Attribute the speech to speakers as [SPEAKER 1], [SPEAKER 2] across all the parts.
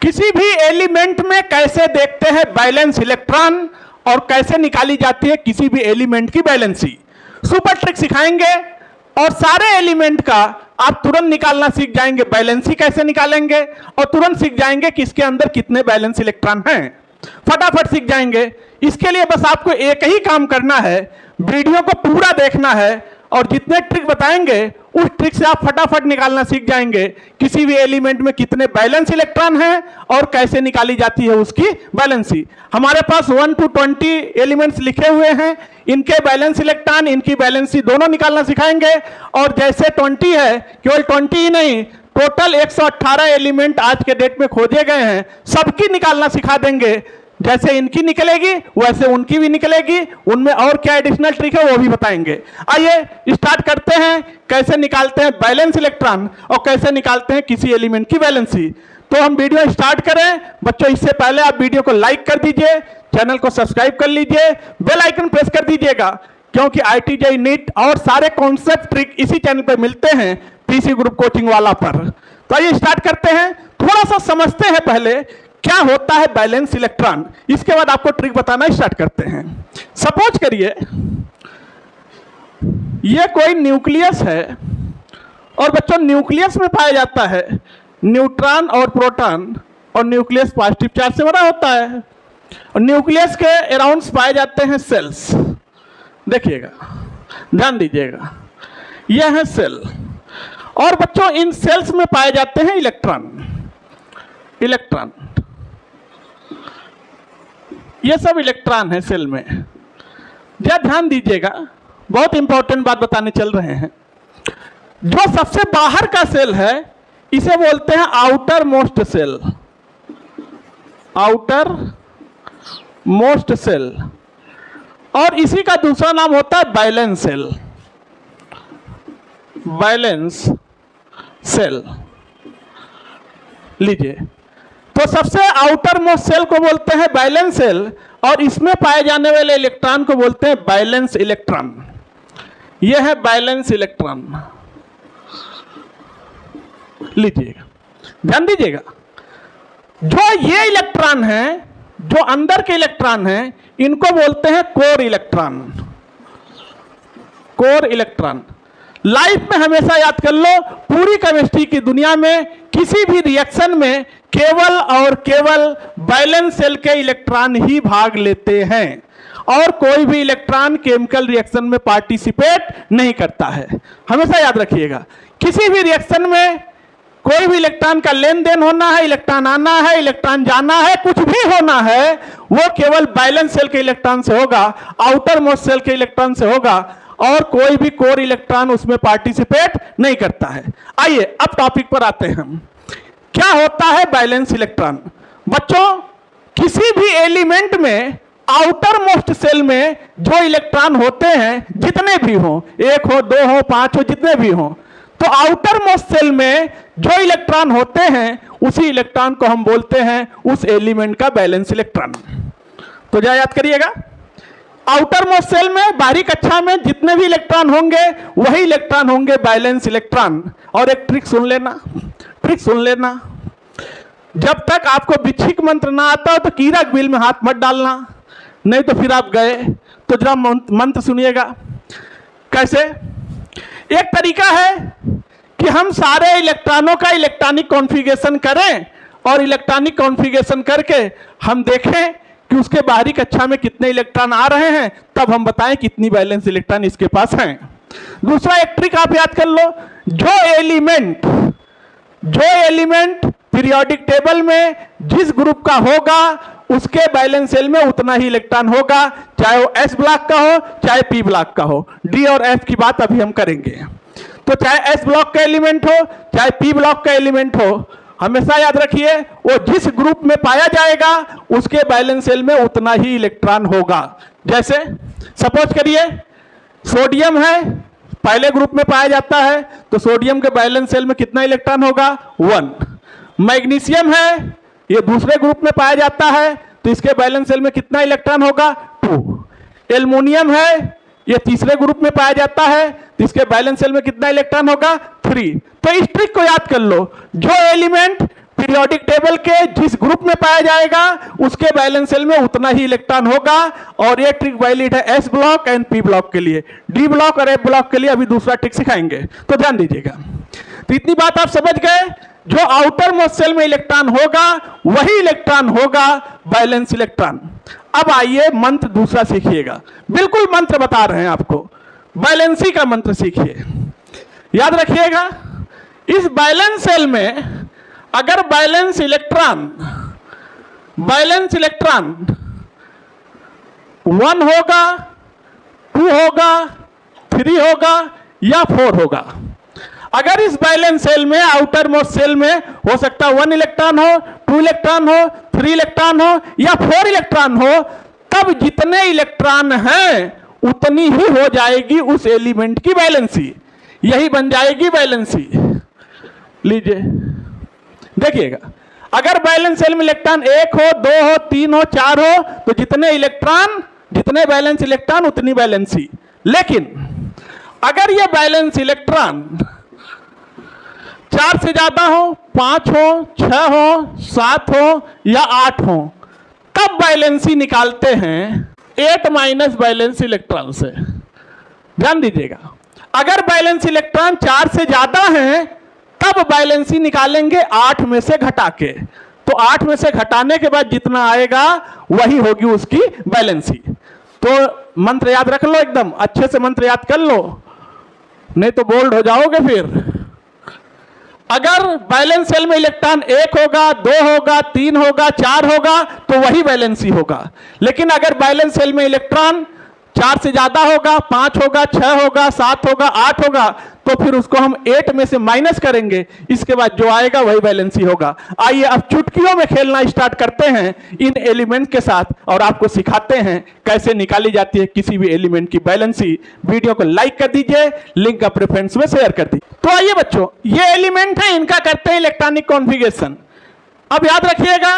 [SPEAKER 1] किसी भी एलिमेंट में कैसे देखते हैं बैलेंस इलेक्ट्रॉन और कैसे निकाली जाती है किसी भी एलिमेंट की बैलेंसी। सुपर ट्रिक सिखाएंगे और सारे एलिमेंट का आप तुरंत निकालना सीख जाएंगे, बैलेंसी कैसे निकालेंगे और तुरंत सीख जाएंगे कि इसके अंदर कितने बैलेंस इलेक्ट्रॉन हैं, फटाफट सीख जाएंगे। इसके लिए बस आपको एक ही काम करना है, वीडियो को पूरा देखना है और जितने ट्रिक बताएंगे उस ट्रिक से आप फटाफट निकालना सीख जाएंगे किसी भी एलिमेंट में कितने बैलेंस इलेक्ट्रॉन हैं और कैसे निकाली जाती है उसकी बैलेंसी। हमारे पास 1 to 20 एलिमेंट्स लिखे हुए हैं, इनके बैलेंस इलेक्ट्रॉन, इनकी बैलेंसी दोनों निकालना सिखाएंगे। और जैसे 20 है, केवल 20 ही नहीं, टोटल 118 एलिमेंट आज के डेट में खोजे गए हैं, सबकी निकालना सिखा देंगे। जैसे इनकी निकलेगी वैसे उनकी भी निकलेगी, उनमें और क्या एडिशनल ट्रिक है वो भी बताएंगे। आइए स्टार्ट करते हैं, कैसे निकालते हैं बैलेंस इलेक्ट्रॉन और कैसे निकालते हैं किसी एलिमेंट की बैलेंसी। तो हम वीडियो स्टार्ट करें। बच्चों, इससे पहले आप वीडियो को लाइक कर दीजिए, चैनल को सब्सक्राइब कर लीजिए, बेल आइकन प्रेस कर दीजिएगा, क्योंकि IIT नीट और सारे कॉन्सेप्ट ट्रिक इसी चैनल पर मिलते हैं, पीसी ग्रुप कोचिंग वाला पर। तो आइए स्टार्ट करते हैं। थोड़ा सा समझते हैं पहले क्या होता है बैलेंस इलेक्ट्रॉन, इसके बाद आपको ट्रिक बताना स्टार्ट करते हैं। सपोज करिए ये कोई न्यूक्लियस है और बच्चों न्यूक्लियस में पाया जाता है न्यूट्रॉन और प्रोटॉन, और न्यूक्लियस पॉजिटिव चार्ज से भरा होता है और न्यूक्लियस के अराउंड पाए जाते हैं सेल्स। देखिएगा, ध्यान दीजिएगा, यह है सेल और बच्चों इन सेल्स में पाए जाते हैं इलेक्ट्रॉन। ये सब इलेक्ट्रॉन है सेल में। जरा ध्यान दीजिएगा, बहुत इंपॉर्टेंट बात बताने चल रहे हैं। जो सबसे बाहर का सेल है इसे बोलते हैं outermost cell, outermost cell, और इसी का दूसरा नाम होता है बैलेंस सेल, बैलेंस सेल। लीजिए, तो सबसे आउटर मोस्ट सेल को बोलते हैं बैलेंस सेल और इसमें पाए जाने वाले इलेक्ट्रॉन को बोलते हैं बैलेंस इलेक्ट्रॉन। यह है बैलेंस इलेक्ट्रॉन। लीजिएगा, ध्यान दीजिएगा, जो ये इलेक्ट्रॉन है, जो अंदर के इलेक्ट्रॉन हैं, इनको बोलते हैं core electron, core electron. Life में हमेशा याद कर लो, पूरी केमिस्ट्री की दुनिया में किसी भी रिएक्शन में केवल और केवल बैलेंस सेल के इलेक्ट्रॉन ही भाग लेते हैं और कोई भी इलेक्ट्रॉन केमिकल रिएक्शन में पार्टिसिपेट नहीं करता है। हमेशा याद रखिएगा, किसी भी रिएक्शन में कोई भी इलेक्ट्रॉन का लेन देन होना है, इलेक्ट्रॉन आना है, इलेक्ट्रॉन जाना है, कुछ भी होना है, वो केवल बैलेंस सेल के इलेक्ट्रॉन से होगा, आउटर मोस्ट सेल के इलेक्ट्रॉन से होगा और कोई भी कोर इलेक्ट्रॉन उसमें पार्टिसिपेट नहीं करता है। आइए अब टॉपिक पर आते हैं हम। क्या होता है बैलेंस इलेक्ट्रॉन? बच्चों, किसी भी एलिमेंट में आउटर मोस्ट सेल में जो इलेक्ट्रॉन होते हैं, जितने भी हो, 1 हो, 2 हो, 5 हो, जितने भी हो, तो आउटर मोस्ट सेल में जो इलेक्ट्रॉन होते हैं उसी इलेक्ट्रॉन को हम बोलते हैं उस एलिमेंट का बैलेंस इलेक्ट्रॉन। तो जरा याद करिएगा, आउटर मोस्ट सेल में, बाहरी कक्षा में जितने भी इलेक्ट्रॉन होंगे वही इलेक्ट्रॉन होंगे बैलेंस इलेक्ट्रॉन। और एक ट्रिक सुन लेना, ट्रिक सुन लेना, जब तक आपको बिच्छिक मंत्र ना आता हो तो कीड़ा बिल में हाथ मत डालना, नहीं तो फिर आप गए। तो जरा मंत्र सुनिएगा। कैसे? एक तरीका है कि हम सारे इलेक्ट्रॉनों का इलेक्ट्रॉनिक कॉन्फ़िगरेशन करें और इलेक्ट्रॉनिक कॉन्फ़िगरेशन करके हम देखें कि उसके बाहरी कक्षा में कितने इलेक्ट्रॉन आ रहे हैं, तब हम बताएं कितनी बैलेंस इलेक्ट्रॉन इसके पास हैं। दूसरा एक ट्रिक आप याद कर लो, जो एलिमेंट पीरियोडिक टेबल में जिस ग्रुप का होगा उसके बैलेंस सेल में उतना ही इलेक्ट्रॉन होगा, चाहे वो S ब्लॉक का हो चाहे P ब्लॉक का हो। D और F की बात अभी हम करेंगे। तो चाहे S ब्लॉक का एलिमेंट हो चाहे P ब्लॉक का एलिमेंट हो, हमेशा याद रखिए वो जिस ग्रुप में पाया जाएगा उसके बैलेंस सेल में उतना ही इलेक्ट्रॉन होगा। जैसे सपोज करिए सोडियम है, पहले ग्रुप में पाया जाता है, तो सोडियम के बैलेंस सेल में कितना इलेक्ट्रॉन होगा? 1। मैग्नीशियम है, ये दूसरे ग्रुप में पाया जाता है, तो इसके बैलेंस सेल में कितना इलेक्ट्रॉन होगा? 2। एल्युमिनियम है, ये तीसरे ग्रुप में पाया जाता है, तो इसके बैलेंस सेल में कितना इलेक्ट्रॉन होगा? 3। तो इस ट्रिक को याद कर लो, जो एलिमेंट पीरियोडिक टेबल के जिस ग्रुप में पाया जाएगा उसके बैलेंस सेल में उतना ही इलेक्ट्रॉन होगा। और ये ट्रिक वैलिड है S block and P block के लिए। डी ब्लॉक और एफ ब्लॉक के लिए अभी दूसरा ट्रिक सिखाएंगे, तो ध्यान दीजिएगा। तो इतनी बात आप समझ गए, जो आउटर मोस्ट सेल में इलेक्ट्रॉन होगा वही इलेक्ट्रॉन होगा बैलेंस इलेक्ट्रॉन। अब आइए मंत्र दूसरा सीखिएगा, बिल्कुल मंत्र बता रहे हैं आपको, बैलेंसी का मंत्र सीखिए। याद रखिएगा, इस बैलेंस सेल में अगर बैलेंस इलेक्ट्रॉन 1 होगा, 2 होगा, 3 होगा या 4 होगा। अगर इस बैलेंस सेल में आउटर मोस्ट सेल में हो सकता है 1 इलेक्ट्रॉन हो, 2 इलेक्ट्रॉन हो, 3 इलेक्ट्रॉन हो या 4 इलेक्ट्रॉन हो, तब जितने इलेक्ट्रॉन हैं उतनी ही हो जाएगी उस एलिमेंट की बैलेंसी, यही बन जाएगी बैलेंसी। लीजिए देखिएगा, अगर बैलेंस सेल में इलेक्ट्रॉन 1 हो, 2 हो, 3 हो, 4 हो, तो जितने बैलेंस इलेक्ट्रॉन उतनी बैलेंसी। लेकिन अगर यह बैलेंस इलेक्ट्रॉन 4 से ज्यादा हो, 5 हो, 6 हो, 7 हो या 8 हो, तब बैलेंसी निकालते हैं 8 माइनस बैलेंस इलेक्ट्रॉन से। ध्यान दीजिएगा, अगर बैलेंस इलेक्ट्रॉन 4 से ज्यादा है तब बैलेंसी निकालेंगे 8 में से घटा के। तो 8 में से घटाने के बाद जितना आएगा वही होगी उसकी बैलेंसी। तो मंत्र याद रख लो, एकदम अच्छे से मंत्र याद कर लो, नहीं तो बोल्ड हो जाओगे फिर। अगर बैलेंस सेल में इलेक्ट्रॉन 1 होगा, 2 होगा, 3 होगा, 4 होगा तो वही बैलेंसी होगा। लेकिन अगर बैलेंस सेल में इलेक्ट्रॉन 4 से ज्यादा होगा, 5 होगा, 6 होगा, 7 होगा, 8 होगा, तो फिर उसको हम 8 में से माइनस करेंगे, इसके बाद जो आएगा वही बैलेंसी होगा। आइए अब चुटकियों में खेलना स्टार्ट करते हैं इन एलिमेंट के साथ और आपको सिखाते हैं कैसे निकाली जाती है किसी भी एलिमेंट की बैलेंसी। वीडियो को लाइक कर दीजिए, लिंक अपने फ्रेंड्स में शेयर कर दीजिए। तो आइए बच्चों, ये एलिमेंट है, इनका करते हैं इलेक्ट्रॉनिक कॉन्फ़िगरेशन। अब याद रखिएगा,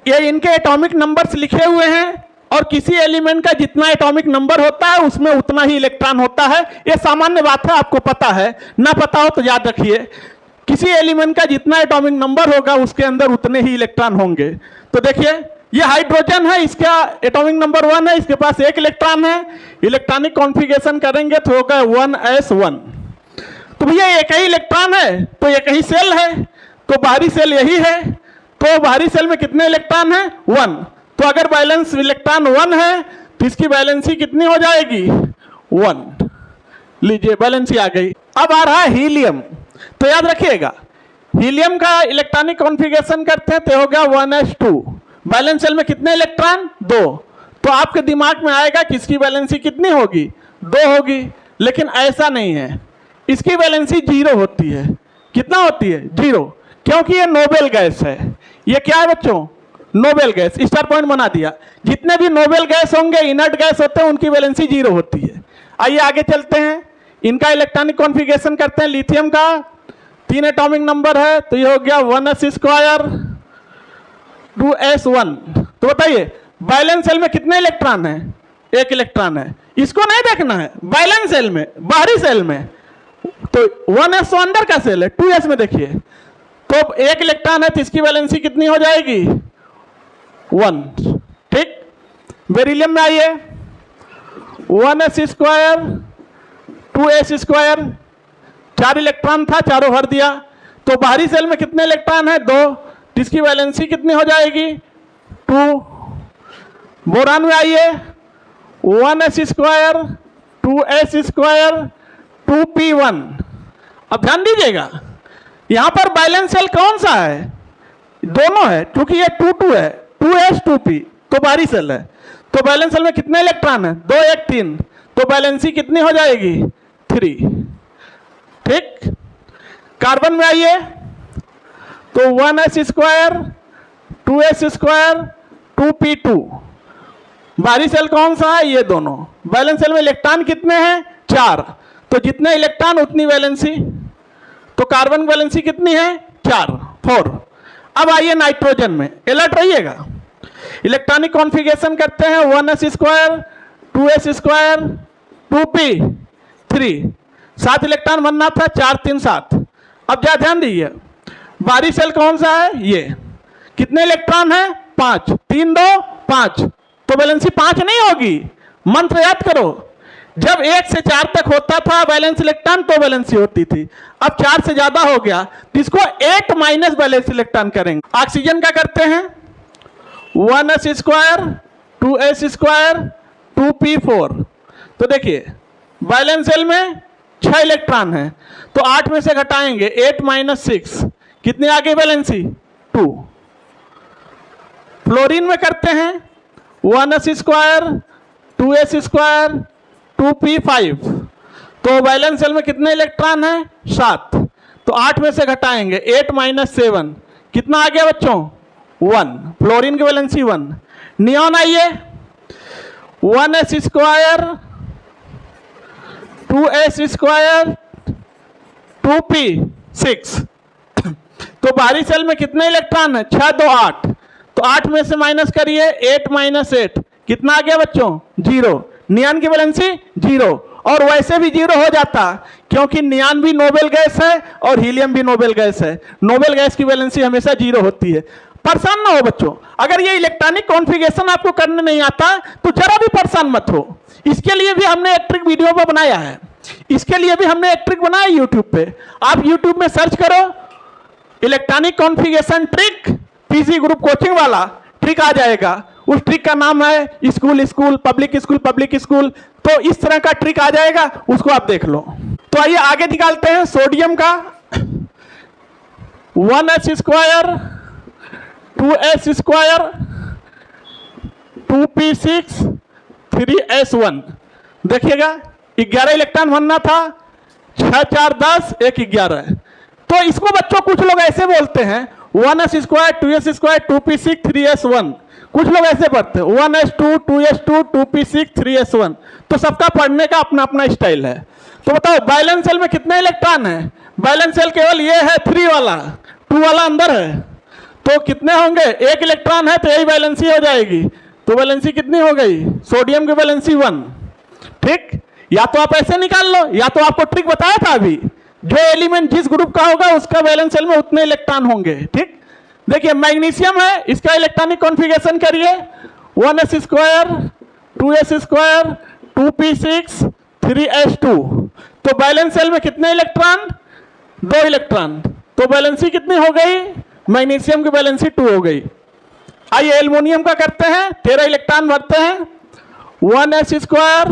[SPEAKER 1] ये इनके एटॉमिक नंबर्स लिखे हुए हैं और किसी एलिमेंट का जितना एटॉमिक नंबर होता है उसमें उतना ही इलेक्ट्रॉन होता है। यह सामान्य बात है, आपको पता है, ना पता हो तो याद रखिए, किसी एलिमेंट का जितना एटॉमिक नंबर होगा उसके अंदर उतने ही इलेक्ट्रॉन होंगे। तो देखिए, यह हाइड्रोजन है, इसका एटॉमिक नंबर 1 है, इसके पास 1 इलेक्ट्रॉन है। इलेक्ट्रॉनिक कॉन्फ़िगरेशन करेंगे तो होगा 1s1। तो भैया एक ही इलेक्ट्रॉन है तो एक ही सेल है, तो बाहरी सेल यही है, तो बाहरी सेल में कितने इलेक्ट्रॉन है? 1। तो अगर बैलेंस इलेक्ट्रॉन 1 है तो इसकी बैलेंसी कितनी हो जाएगी? 1। लीजिए बैलेंसी आ गई। अब आ रहा है हीलियम। तो याद रखिएगा, हीलियम का इलेक्ट्रॉनिक कॉन्फ़िगरेशन करते हैं तो हो गया 1s2। बैलेंस सेल में कितने इलेक्ट्रॉन? 2। तो आपके दिमाग में आएगा कि इसकी बैलेंसी कितनी होगी? 2 होगी। लेकिन ऐसा नहीं है, इसकी बैलेंसी 0 होती है। कितना होती है? 0, क्योंकि ये नोबेल गैस है। ये क्या है बच्चों? Noble gas. स्टार पॉइंट बना दिया। जितने भी नोबेल गैस होंगे, इनर्ट गैस होते हैं, उनकी वैलेंसी 0 होती है। आइए आगे चलते हैं, इनका इलेक्ट्रॉनिक कॉन्फ़िगरेशन करते हैं। लिथियम का 3 एटॉमिक नंबर है तो ये हो गया 1s2 2s1। तो बताइए बैलेंस सेल में कितने इलेक्ट्रॉन है? 1 इलेक्ट्रॉन है। इसको नहीं देखना है, बैलेंस सेल में, बाहरी सेल में। तो 1s तो अंदर का सेल है, 2s में देखिए तो 1 इलेक्ट्रॉन है तो इसकी वैलेंसी कितनी हो जाएगी? 1। ठीक। बेरिलियम में आइए, 1s2 2s2, 4 इलेक्ट्रॉन था, चारों भर दिया। तो बाहरी सेल में कितने इलेक्ट्रॉन है? 2। इसकी वैलेंसी कितनी हो जाएगी? 2। बोरान में आइए, 1s2 2s2 2p1। अब ध्यान दीजिएगा, यहां पर बैलेंस सेल कौन सा है? दोनों है, क्योंकि ये 2 है, 2s 2p, तो बाहरी सेल है। तो बैलेंस सेल में कितने इलेक्ट्रॉन है? 2 1 3। तो बैलेंसी कितनी हो जाएगी? 3। ठीक। कार्बन में आइए, तो 1s2 2s2 2p2। बाहरी सेल कौन सा है? ये दोनों। बैलेंस सेल में इलेक्ट्रॉन कितने हैं? 4। तो जितने इलेक्ट्रॉन उतनी वैलेंसी। तो कार्बन की वैलेंसी कितनी है? 4। अब आइए नाइट्रोजन में, अलर्ट रहिएगा। इलेक्ट्रॉनिक कॉन्फ़िगरेशन करते हैं 1s2 2s2 2p3। 7 इलेक्ट्रॉन बनना था, 4 3 7। अब क्या ध्यान दीजिए, बाहरी सेल कौन सा है? ये। कितने इलेक्ट्रॉन है? 5। 3 2 5, तो वैलेंसी 5 नहीं होगी। मंत्र याद करो, जब 1 से 4 तक होता था वैलेंस इलेक्ट्रॉन तो वैलेंसी होती थी। अब 4 से ज्यादा हो गया तो इसको 8 माइनस वैलेंस इलेक्ट्रॉन करेंगे। ऑक्सीजन का करते हैं 1s square 2s square 2p4। तो देखिए वैलेंस सेल में 6 इलेक्ट्रॉन है, तो 8 में से घटाएंगे 8 माइनस 6, कितनी आ गई वैलेंसी? 2। फ्लोरीन में करते हैं 1s square 2s square 2p5। तो वैलेंस सेल में कितने इलेक्ट्रॉन है? 7। तो 8 में से घटाएंगे 8 माइनस 7, कितना आ गया बच्चों? 1। फ्लोरीन की वैलेंसी 1। नियॉन आइए 1s square 2s square 2p6। तो बाहरी सेल में कितने इलेक्ट्रॉन है? 6 2 8। तो 8 में से माइनस करिए 8 माइनस 8, कितना आ गया बच्चों? 0। नियॉन की वैलेंसी 0, और वैसे भी 0 हो जाता क्योंकि नियॉन भी नोबेल गैस है और हीलियम भी नोबेल गैस है। नोबेल गैस की वैलेंसी हमेशा 0 होती है। परेशान ना हो बच्चों, अगर ये इलेक्ट्रॉनिक कॉन्फ़िगरेशन आपको करने नहीं आता तो जरा भी परेशान मत हो। इसके लिए भी हमने एक ट्रिक वीडियो पर बनाया है, इसके लिए भी हमने एक ट्रिक बनाया यूट्यूब पे। आप यूट्यूब में सर्च करो electronic configuration trick PG group coaching वाला, ट्रिक आ जाएगा। उस ट्रिक का नाम है school school public school public school. तो इस तरह का ट्रिक आ जाएगा, उसको आप देख लो। तो आइए आगे निकालते हैं सोडियम का 1s square 2s square 2p6 3s1। देखिएगा 11 इलेक्ट्रॉन बनना था, 6 4 10 1 11। तो इसको बच्चों कुछ लोग ऐसे बोलते हैं 1s square 2s square 2p6 3s1। कुछ लोग ऐसे पढ़ते हैं 1s2 2s2 2p6 3s1। तो सबका पढ़ने का अपना अपना स्टाइल है। तो बताओ बैलेंस सेल में कितने इलेक्ट्रॉन है? बैलेंस सेल केवल ये है 3 वाला, 2 वाला अंदर है। तो कितने होंगे? 1 इलेक्ट्रॉन है तो यही वैलेंसी हो जाएगी। तो वैलेंसी कितनी हो गई? सोडियम की वैलेंसी 1। ठीक, या तो आप ऐसे निकाल लो, या तो आपको ट्रिक बताया था अभी, जो एलिमेंट जिस ग्रुप का होगा उसका वैलेंस सेल में उतने इलेक्ट्रॉन होंगे। ठीक, देखिए मैग्नीशियम है, इसका इलेक्ट्रॉनिक कॉन्फ़िगरेशन करिए 1s square 2s square 2p6 3s2। तो बैलेंस सेल में कितने इलेक्ट्रॉन? 2 इलेक्ट्रॉन। तो बैलेंसी कितनी हो गई? मैग्नीशियम की बैलेंसी 2 हो गई। आइए एल्युमिनियम का करते हैं, 13 इलेक्ट्रॉन भरते हैं 1s square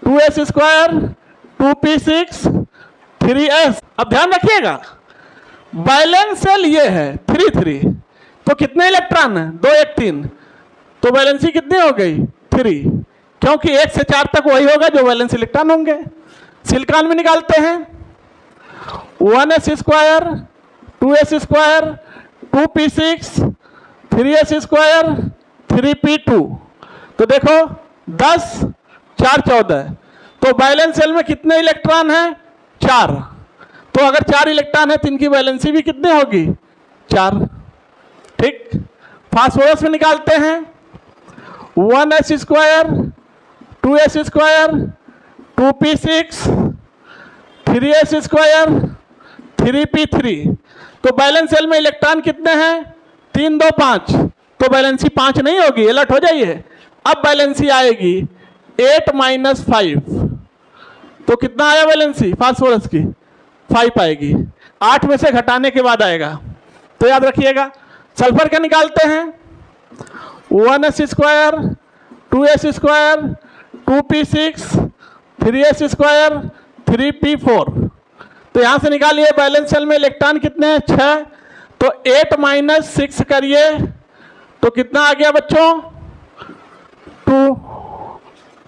[SPEAKER 1] 2s square 2p6 3s। अब ध्यान रखिएगा बैलेंस सेल ये है 3 3। तो कितने इलेक्ट्रॉन है? 2 1 3। तो वैलेंसी कितनी हो गई? 3, क्योंकि 1 से 4 तक वही होगा जो वैलेंस इलेक्ट्रॉन होंगे। सिलिकॉन में निकालते हैं 1s square 2s square 2p6 3s square 3p2। तो देखो 10 4 14। तो बैलेंस सेल में कितने इलेक्ट्रॉन है? 4। तो अगर 4 इलेक्ट्रॉन है तो इनकी वैलेंसी भी कितनी होगी? 4। ठीक, फास्फोरस में निकालते हैं 1s square 2s square 2p6 3s square 3p3। तो बैलेंस सेल में इलेक्ट्रॉन कितने हैं? 3 2 5। तो बैलेंसी 5 नहीं होगी, अलर्ट हो जाइए। अब बैलेंसी आएगी 8 माइनस 5। तो कितना आया बैलेंसी फास्फोरस की? 5 आएगी। 8 में से घटाने के बाद आएगा। तो याद रखिएगा। सल्फर का निकालते हैं 1s square 2s square 2p6 3s square 3p4। तो यहां से निकालिए बैलेंस सेल में इलेक्ट्रॉन कितने हैं? 6। तो 8 माइनस 6 करिए तो कितना आ गया बच्चों? 2।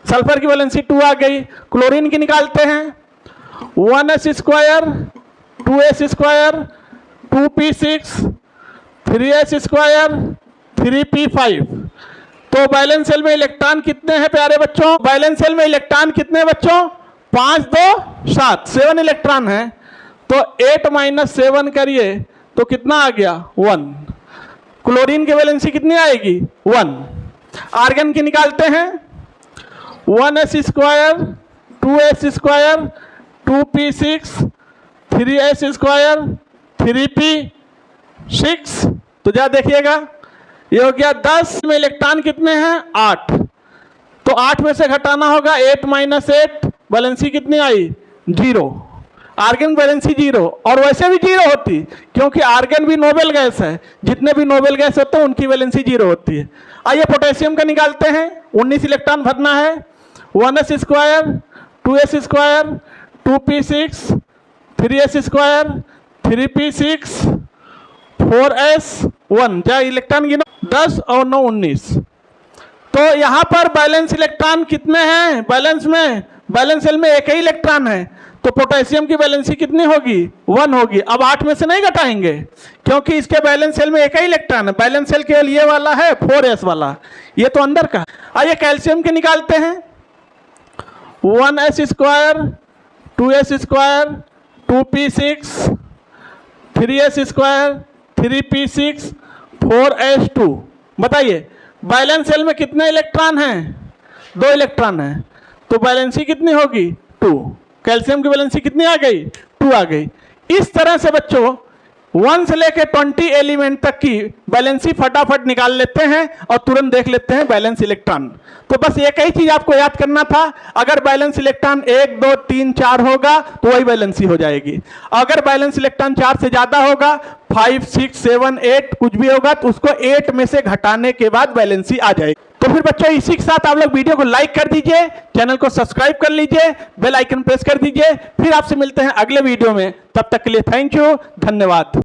[SPEAKER 1] सल्फर की वैलेंसी 2 आ गई। क्लोरीन की निकालते हैं 1s square 2s square 2p6 3s square 3p5। तो बैलेंस सेल में इलेक्ट्रॉन कितने हैं प्यारे बच्चों? बैलेंस सेल में इलेक्ट्रॉन कितने बच्चों? 5 2 7, 7 इलेक्ट्रॉन है। तो 8 माइनस 7 करिए तो कितना आ गया? 1। क्लोरीन की वैलेंसी कितनी आएगी? 1। आर्गन की निकालते हैं 1s square 2s square 2p6 3s square 3p6, तो जा देखिएगा ये हो गया 10 में इलेक्ट्रॉन कितने हैं 8, तो 8 में से घटाना होगा 8 - 8, वैलेंसी कितनी आई 0, आर्गन वैलेंसी 0, और वैसे भी 0 होती क्योंकि आर्गन भी नोबेल गैस है, जितने भी नोबेल गैस होते हैं उनकी वैलेंसी 0 होती है। आइए पोटेशियम का निकालते हैं, 19 इलेक्ट्रॉन भरना है, 1s², 2s², 2p6, 3s², 3p6, 4s1, जा इलेक्ट्रॉन गिनो, 10 और 9 19। तो यहाँ पर बैलेंस इलेक्ट्रॉन कितने हैं, बैलेंस में, बैलेंस सेल में एक ही इलेक्ट्रॉन है, तो पोटेशियम की वैलेंसी कितनी होगी 1 होगी। अब 8 में से नहीं घटाएंगे क्योंकि इसके बैलेंस सेल में एक ही इलेक्ट्रॉन है, बैलेंस सेल केवल ये वाला है 4s वाला, ये तो अंदर का। आइए कैल्शियम के निकालते हैं, 1s², 2s², 2p6, 3s², 3p6, 4s2। बताइए बैलेंस सेल में कितने इलेक्ट्रॉन हैं 2 इलेक्ट्रॉन हैं, तो बैलेंसी कितनी होगी 2, कैल्शियम की बैलेंसी कितनी आ गई 2 आ गई। इस तरह से बच्चों 1 से लेकर 20 एलिमेंट तक की बैलेंसी फटाफट निकाल लेते हैं और तुरंत देख लेते हैं बैलेंस इलेक्ट्रॉन। तो बस एक ही चीज आपको याद करना था, अगर बैलेंस इलेक्ट्रॉन 1 2 3 4 होगा तो वही बैलेंसी हो जाएगी, अगर बैलेंस इलेक्ट्रॉन 4 से ज्यादा होगा 5 6 7 8 कुछ भी होगा तो उसको 8 में से घटाने के बाद बैलेंसी आ जाएगी। तो फिर बच्चों इसी के साथ आप लोग वीडियो को लाइक कर दीजिए, चैनल को सब्सक्राइब कर लीजिए, बेल आइकन प्रेस कर दीजिए। फिर आपसे मिलते हैं अगले वीडियो में, तब तक के लिए थैंक यू, धन्यवाद।